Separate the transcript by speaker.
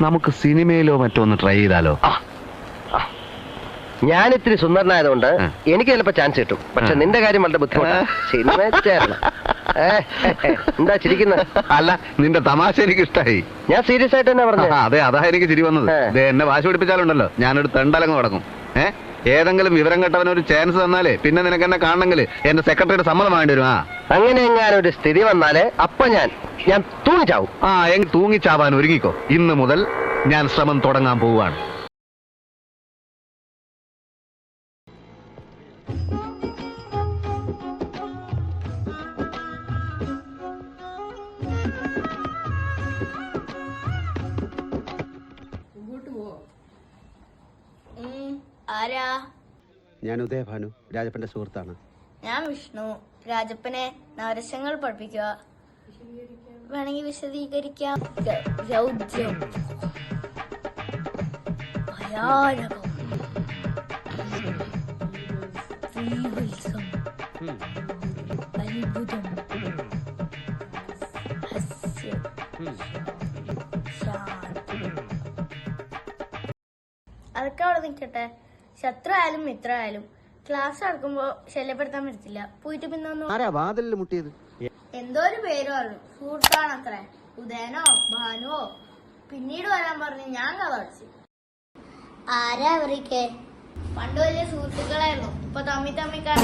Speaker 1: നമുക്ക് സിനിമയിലോ മറ്റോ ഒന്ന് ട്രൈ ചെയ്താലോ?
Speaker 2: ഞാൻ ഇത്തിരി സുന്ദരനായതുകൊണ്ട് എനിക്ക് ചിലപ്പോ ചാൻസ് കിട്ടും. പക്ഷെ നിന്റെ കാര്യം വളരെ ബുദ്ധിമുട്ടാണ്. സിനിമ ചേരണം. എന്താ ചിരിക്കുന്നത്?
Speaker 1: അല്ല, നിന്റെ തമാശ എനിക്ക് ഇഷ്ടായി.
Speaker 2: ഞാൻ സീരിയസ് ആയിട്ട് തന്നെ പറഞ്ഞു.
Speaker 1: അതെ, അതാ എനിക്ക് ചിരി വന്നത്. എന്നെ വാശി പിടിപ്പിച്ചാലുണ്ടല്ലോ ഞാനൊരു തെണ്ടലങ്ങ് തുടങ്ങും. ഏതെങ്കിലും വിവരം കെട്ടവനൊരു ചാൻസ് തന്നാലേ പിന്നെ നിനക്ക് എന്നെ കാണണമെങ്കിൽ എന്റെ സെക്രട്ടറിയുടെ സമ്മതം വേണ്ടി വരും.
Speaker 2: അങ്ങനെ എങ്ങാനൊരു സ്ഥിതി വന്നാല് അപ്പൊ ഞാൻ തൂങ്ങിച്ചാവും.
Speaker 1: എങ്കിൽ തൂങ്ങിച്ചാവാൻ ഒരുങ്ങിക്കോ. ഇന്ന് മുതൽ ഞാൻ ശ്രമം തുടങ്ങാൻ പോവുകയാണ്.
Speaker 3: ആരാ?
Speaker 4: ഞാൻ ഉദയഭാനു, രാജപ്പന്റെ സുഹൃത്താണ്.
Speaker 3: ഞാൻ വിഷ്ണു. രാജപ്പനെ നവരസങ്ങൾ പഠിപ്പിക്കുക. വേണമെങ്കിൽ വിശദീകരിക്കാം. രൗദ്രം, ഭയാനകം, അത്ഭുതം, ഹാസ്യം, അതൊക്കെ അവിടെ നിൽക്കട്ടെ. ശത്രു ആയാലും മിത്ര ആയാലും ക്ലാസ് നടക്കുമ്പോ ശല്യപ്പെടുത്താൻ പറ്റത്തില്ല. പോയിട്ട് പിന്നെ
Speaker 4: ആരാ വാതിലിൽ മുട്ടിയത്?
Speaker 3: എന്തോ ഒരു പേര് പറഞ്ഞു. സുഹൃത്താണത്രേ. ഉദയനോ ഭാനുവോ. പിന്നീട് വരാൻ പറഞ്ഞ് ഞാൻ കഥ അടിച്ചു. ആരാ അവരൊക്കെ? പണ്ട് വലിയ സുഹൃത്തുക്കളായിരുന്നു. ഇപ്പൊ തമ്മി കാണിക്കാൻ